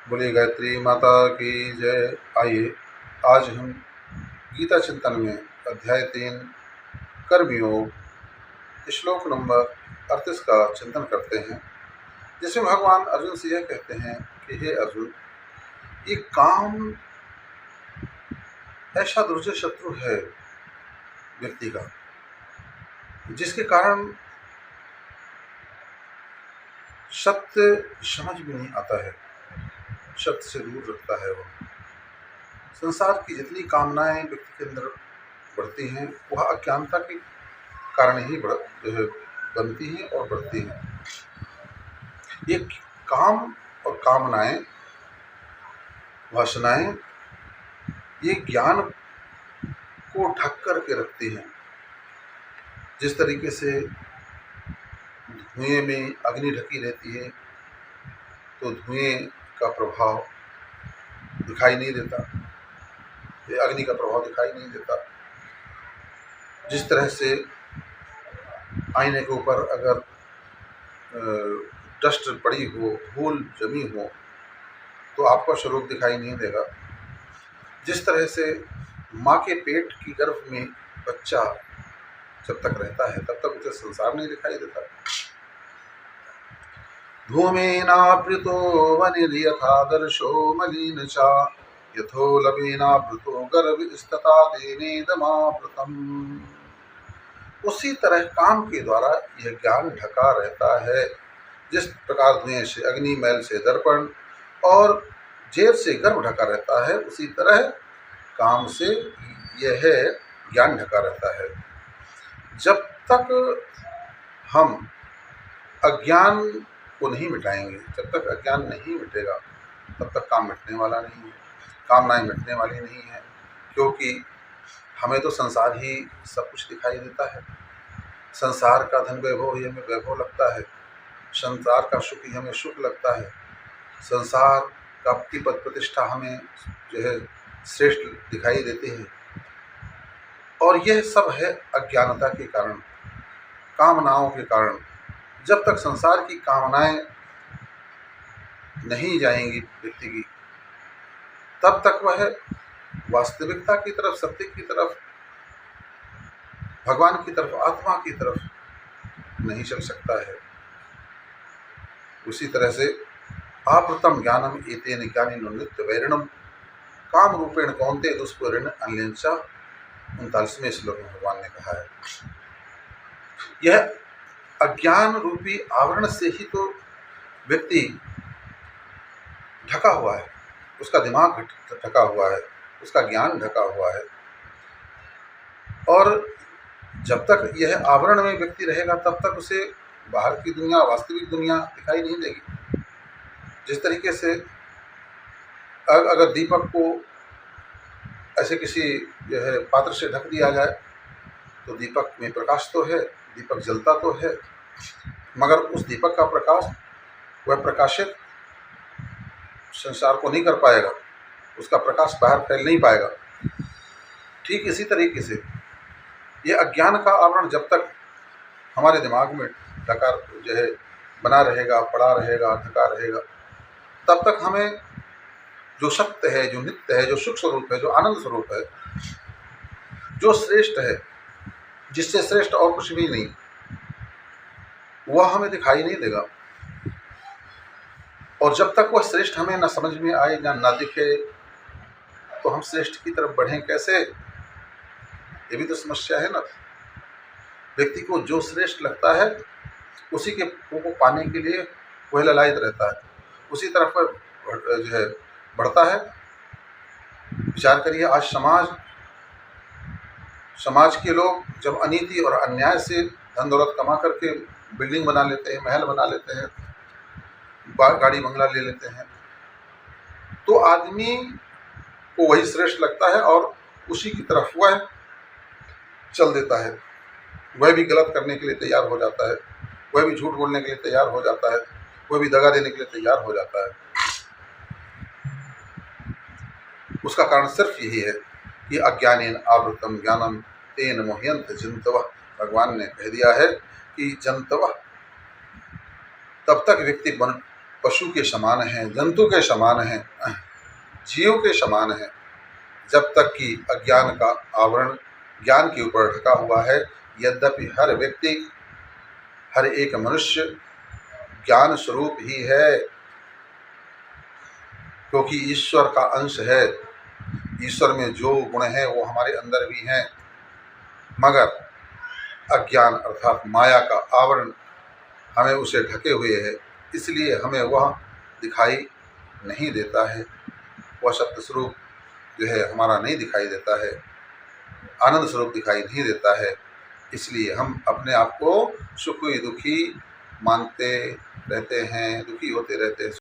बोलिए गायत्री माता की जय। आइए आज हम गीता चिंतन में अध्याय 3 कर्मयोग श्लोक नंबर 38 का चिंतन करते हैं, जिसमें भगवान अर्जुन से यह कहते हैं कि हे अर्जुन, ये काम ऐसा दुर्जय शत्रु है व्यक्ति का, जिसके कारण सत्य समझ में नहीं आता है, सत्य से दूर रखता है। वो संसार की जितनी कामनाएं व्यक्ति के अंदर बढ़ती हैं, वह अज्ञानता के कारण ही बनती हैं और बढ़ती हैं। ये काम और कामनाएं, वासनाएं, ये ज्ञान को ढक करके रखती हैं। जिस तरीके से धुएं में अग्नि ढकी रहती है, तो धुएं का प्रभाव दिखाई नहीं देता, ये अग्नि का प्रभाव दिखाई नहीं देता। जिस तरह से आईने के ऊपर अगर डस्ट पड़ी हो, धूल जमी हो, तो आपका स्वरूप दिखाई नहीं देगा। जिस तरह से माँ के पेट की गर्भ में बच्चा जब तक रहता है, तब तक उसे संसार नहीं दिखाई देता। धूमेनावृतो वनिर्यथादर्शो मलिनचा यथोलभेनावृतो गर्भस्तथा तेनेदमावृतम्। उसी तरह काम के द्वारा यह ज्ञान ढका रहता है। जिस प्रकार धुएं से अग्नि, मैल से दर्पण और जेर से गर्भ ढका रहता है, उसी तरह काम से यह ज्ञान ढका रहता है। जब तक हम अज्ञान को नहीं मिटाएंगे, जब तक अज्ञान नहीं मिटेगा, तब तक काम मिटने वाला नहीं है, कामनाएं मिटने वाली नहीं है। क्योंकि हमें तो संसार ही सब कुछ दिखाई देता है। संसार का धन वैभव ही हमें वैभव लगता है, संसार का सुख ही हमें सुख लगता है, संसार का पद प्रतिष्ठा हमें जो है श्रेष्ठ दिखाई देती है। और यह सब है अज्ञानता के कारण, कामनाओं के कारण। जब तक संसार की कामनाएं नहीं जाएंगी व्यक्ति की, तब तक वह वास्तविकता की तरफ, सत्य की तरफ, भगवान की तरफ, आत्मा की तरफ नहीं चल सकता है। उसी तरह से आपृतम ज्ञानम एतेन ज्ञानिनो नित्य वैरिणम काम रूपेण कौन्ते दुष्पूर्ण अन्यंचा 39वें श्लोक में भगवान ने कहा है। यह अज्ञान रूपी आवरण से ही तो व्यक्ति ढका हुआ है, उसका दिमाग ढका हुआ है, उसका ज्ञान ढका हुआ है। और जब तक यह आवरण में व्यक्ति रहेगा, तब तक उसे बाहर की दुनिया, वास्तविक दुनिया दिखाई नहीं देगी। जिस तरीके से अगर दीपक को ऐसे किसी जो है पात्र से ढक दिया जाए, तो दीपक में प्रकाश तो है, दीपक जलता तो है, मगर उस दीपक का प्रकाश वह प्रकाशित संसार को नहीं कर पाएगा, उसका प्रकाश बाहर फैल नहीं पाएगा। ठीक इसी तरीके से ये अज्ञान का आवरण जब तक हमारे दिमाग में ढका जो है बना रहेगा, पड़ा रहेगा, ढका रहेगा, तब तक हमें जो सत्य है, जो नित्य है, जो सुख स्वरूप है, जो आनंद स्वरूप है, जो श्रेष्ठ है, जिससे श्रेष्ठ और कुछ भी नहीं, वह हमें दिखाई नहीं देगा। और जब तक वह श्रेष्ठ हमें न समझ में आए, न दिखे, तो हम श्रेष्ठ की तरफ बढ़ें कैसे? ये भी तो समस्या है ना। व्यक्ति को जो श्रेष्ठ लगता है, उसी के को पाने के लिए वह ललायत रहता है, उसी तरफ वह जो है बढ़ता है। विचार करिए, आज समाज के लोग जब अनीति और अन्याय से धन दौलत कमा करके बिल्डिंग बना लेते हैं, महल बना लेते हैं, गाड़ी बंगला ले लेते हैं, तो आदमी को वही श्रेष्ठ लगता है और उसी की तरफ वह चल देता है। वह भी गलत करने के लिए तैयार हो जाता है, वह भी झूठ बोलने के लिए तैयार हो जाता है, वह भी दगा देने के लिए तैयार हो जाता है। उसका कारण सिर्फ यही है कि अज्ञानेन आवृतम ज्ञानम तेन मोह्यंत जंतवः। भगवान ने कह दिया है कि जंतवः, तब तक व्यक्ति पशु के समान हैं, जंतु के समान हैं, जीव के समान हैं, जब तक कि अज्ञान का आवरण ज्ञान के ऊपर ढका हुआ है। यद्यपि हर व्यक्ति, हर एक मनुष्य ज्ञान स्वरूप ही है, क्योंकि ईश्वर का अंश है। ईश्वर में जो गुण हैं वो हमारे अंदर भी हैं, मगर अज्ञान अर्थात माया का आवरण हमें उसे ढके हुए है, इसलिए हमें वह दिखाई नहीं देता है। वह सत्य स्वरूप जो है हमारा नहीं दिखाई देता है, आनंद स्वरूप दिखाई नहीं देता है। इसलिए हम अपने आप को सुखी दुखी मानते रहते हैं, दुखी होते रहते हैं,